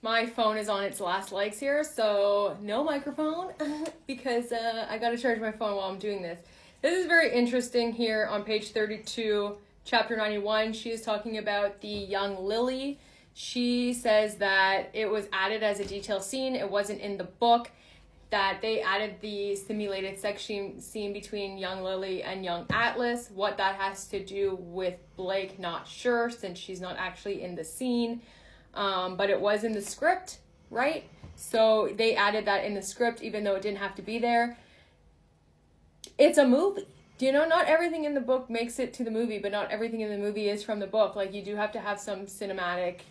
My phone is on its last legs here, so no microphone because I gotta charge my phone while I'm doing this. This is very interesting here on page 32, chapter 91. She is talking about the young Lily. She says that it was added as a detail scene. It wasn't in the book, that they added the simulated sex scene between young Lily and young Atlas. What that has to do with Blake, not sure, since she's not actually in the scene. But it was in the script, right? So they added that in the script, even though it didn't have to be there. It's a movie. You know, not everything in the book makes it to the movie, but not everything in the movie is from the book. Like, you do have to have some cinematic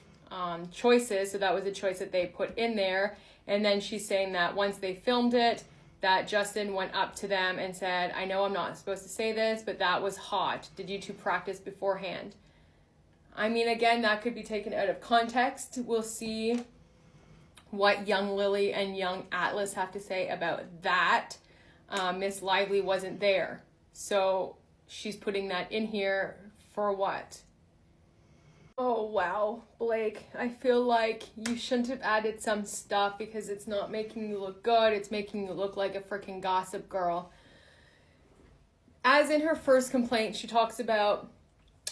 choices. So that was a choice that they put in there. And then she's saying that once they filmed it, that Justin went up to them and said, I know I'm not supposed to say this, but that was hot. Did you two practice beforehand? I mean, again, that could be taken out of context. We'll see what young Lily and young Atlas have to say about that. Miss Lively wasn't there. So she's putting that in here for what? Oh, wow, Blake. I feel like you shouldn't have added some stuff because it's not making you look good. It's making you look like a freaking gossip girl. As in her first complaint, she talks about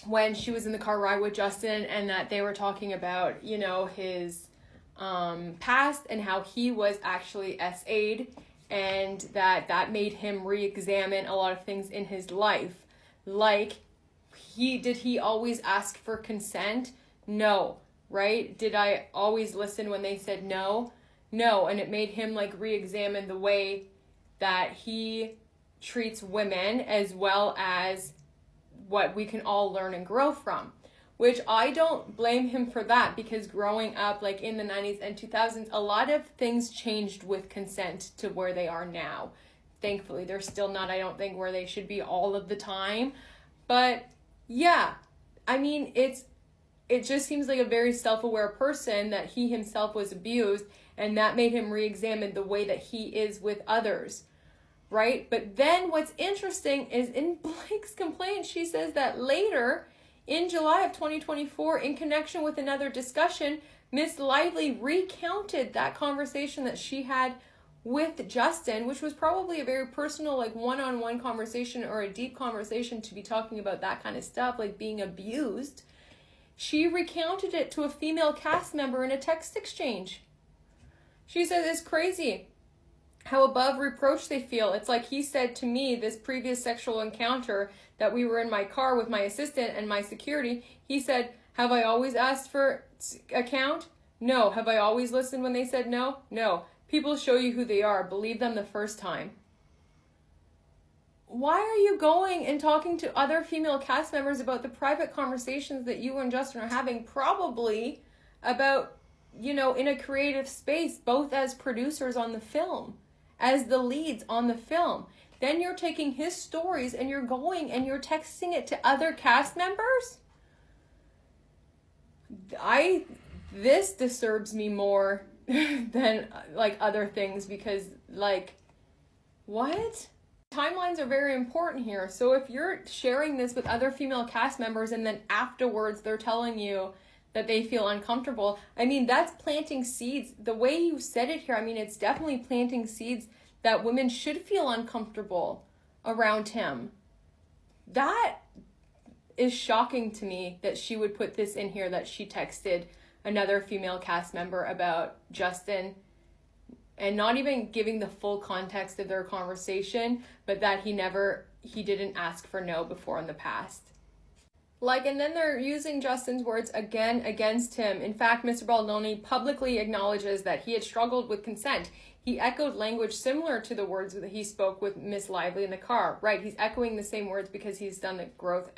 when she was in the car ride with Justin and that they were talking about, you know, his past and how he was actually SA'd and that made him re-examine a lot of things in his life. Like, did he always ask for consent? No, right? Did I always listen when they said no? No, and it made him like re-examine the way that he treats women as well as what we can all learn and grow from, which I don't blame him for that, because growing up like in the 90s and 2000s, a lot of things changed with consent to where they are now. Thankfully, they're still not, I don't think, where they should be all of the time. But yeah, I mean, it just seems like a very self-aware person that he himself was abused, and that made him re-examine the way that he is with others. Right? But then what's interesting is in Blake's complaint, she says that later in July of 2024, in connection with another discussion, Miss Lively recounted that conversation that she had with Justin, which was probably a very personal, like one-on-one conversation or a deep conversation to be talking about that kind of stuff, like being abused. She recounted it to a female cast member in a text exchange. She says it's crazy how above reproach they feel. It's like he said to me, this previous sexual encounter that we were in my car with my assistant and my security, he said, have I always asked for a count? No. Have I always listened when they said no? No. People show you who they are. Believe them the first time. Why are you going and talking to other female cast members about the private conversations that you and Justin are having, probably about, you know, in a creative space, both as producers on the film, as the leads on the film? Then you're taking his stories and you're going and you're texting it to other cast members? This disturbs me more than like other things, because like, what? Timelines are very important here. So if you're sharing this with other female cast members and then afterwards they're telling you that they feel uncomfortable, I mean, that's planting seeds. The way you said it here, I mean, it's definitely planting seeds that women should feel uncomfortable around him. That is shocking to me that she would put this in here, that she texted another female cast member about Justin, and not even giving the full context of their conversation, but that he didn't ask for no before in the past. Like, and then they're using Justin's words again against him. In fact, Mr. Baldoni publicly acknowledges that he had struggled with consent. He echoed language similar to the words that he spoke with Miss Lively in the car. Right, he's echoing the same words because he's done the growth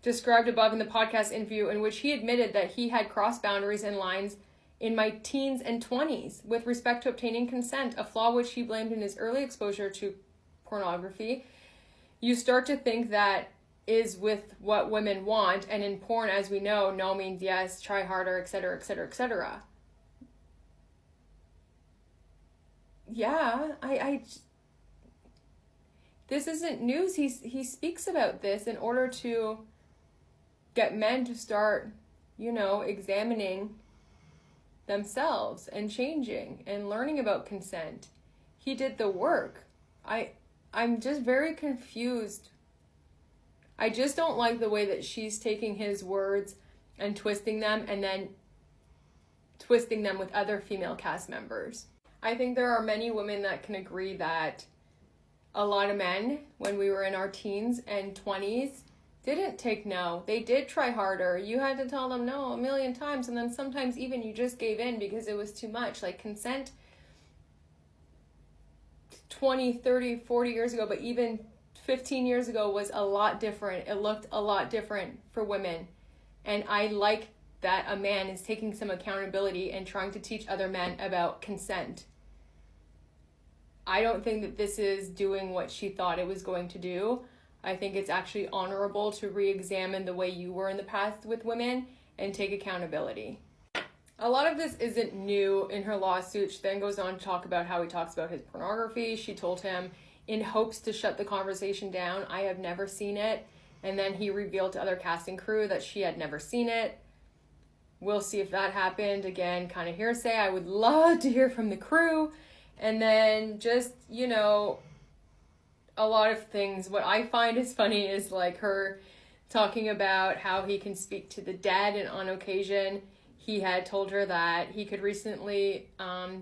described above in the podcast interview, in which he admitted that he had crossed boundaries and lines in my teens and 20s with respect to obtaining consent, a flaw which he blamed in his early exposure to pornography. You start to think that is with what women want, and in porn, as we know, no means yes, try harder, etc., etc., etc. Yeah, this isn't news. He speaks about this in order to get men to start, examining themselves and changing and learning about consent. He did the work. I'm just very confused. I just don't like the way that she's taking his words and twisting them and then twisting them with other female cast members. I think there are many women that can agree that a lot of men, when we were in our teens and 20s, didn't take no. They did try harder. You had to tell them no a million times, and then sometimes even you just gave in because it was too much. Like, consent 20, 30, 40 years ago, but even 15 years ago was a lot different. It looked a lot different for women. And I like that a man is taking some accountability and trying to teach other men about consent. I don't think that this is doing what she thought it was going to do. I think it's actually honorable to re-examine the way you were in the past with women and take accountability. A lot of this isn't new in her lawsuit. She then goes on to talk about how he talks about his pornography. She told him in hopes to shut the conversation down, I have never seen it. And then he revealed to other casting crew that she had never seen it. We'll see if that happened. Again, kind of hearsay. I would love to hear from the crew. And then just, you know, a lot of things. What I find is funny is like her talking about how he can speak to the dead, and on occasion he had told her that he could recently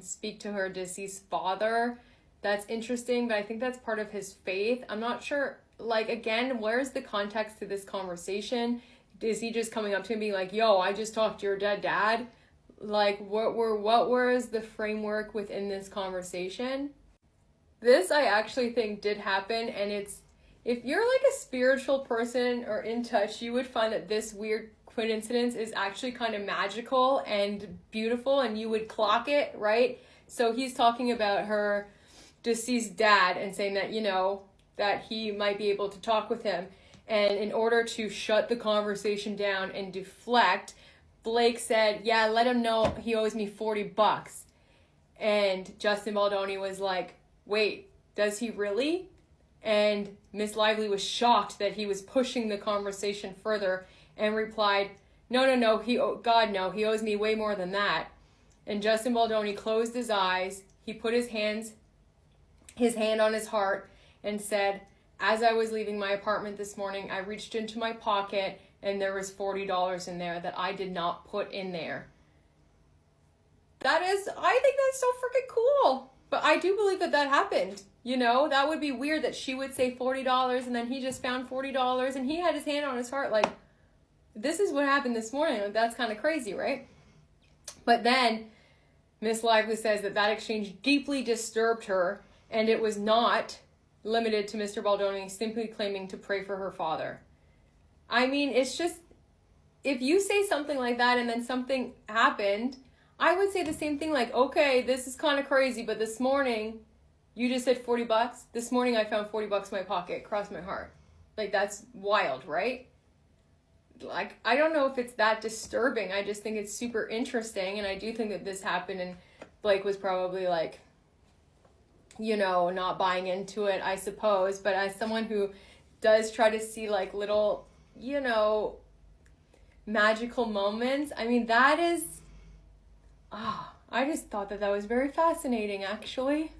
speak to her deceased father. That's interesting, but I think that's part of his faith. I'm not sure, like, again, where's the context to this conversation? Is he just coming up to him being like, yo, I just talked to your dead dad? Like, what was the framework within this conversation? This I actually think did happen, and it's, if you're like a spiritual person or in touch, you would find that this weird coincidence is actually kind of magical and beautiful, and you would clock it, right? So he's talking about her deceased dad and saying that, you know, that he might be able to talk with him. And in order to shut the conversation down and deflect, Blake said, yeah, let him know he owes me $40. And Justin Baldoni was like, wait, does he really? And Miss Lively was shocked that he was pushing the conversation further and replied, no, he owes me way more than that. And Justin Baldoni closed his eyes. He put his hand on his heart and said, as I was leaving my apartment this morning, I reached into my pocket and there was $40 in there that I did not put in there. I think that's so freaking cool. But I do believe that happened. You know, that would be weird that she would say $40 and then he just found $40 and he had his hand on his heart like, this is what happened this morning. That's kind of crazy, right? But then Miss Lively says that exchange deeply disturbed her, and it was not limited to Mr. Baldoni simply claiming to pray for her father. I mean, it's just, if you say something like that and then something happened, I would say the same thing, like, okay, this is kind of crazy, but this morning, you just said $40. This morning I found $40 in my pocket, crossed my heart. Like, that's wild, right? Like, I don't know if it's that disturbing. I just think it's super interesting, and I do think that this happened, and Blake was probably like, you know, not buying into it, I suppose. But as someone who does try to see like little, you know, magical moments, I mean, that is, I just thought that was very fascinating, actually.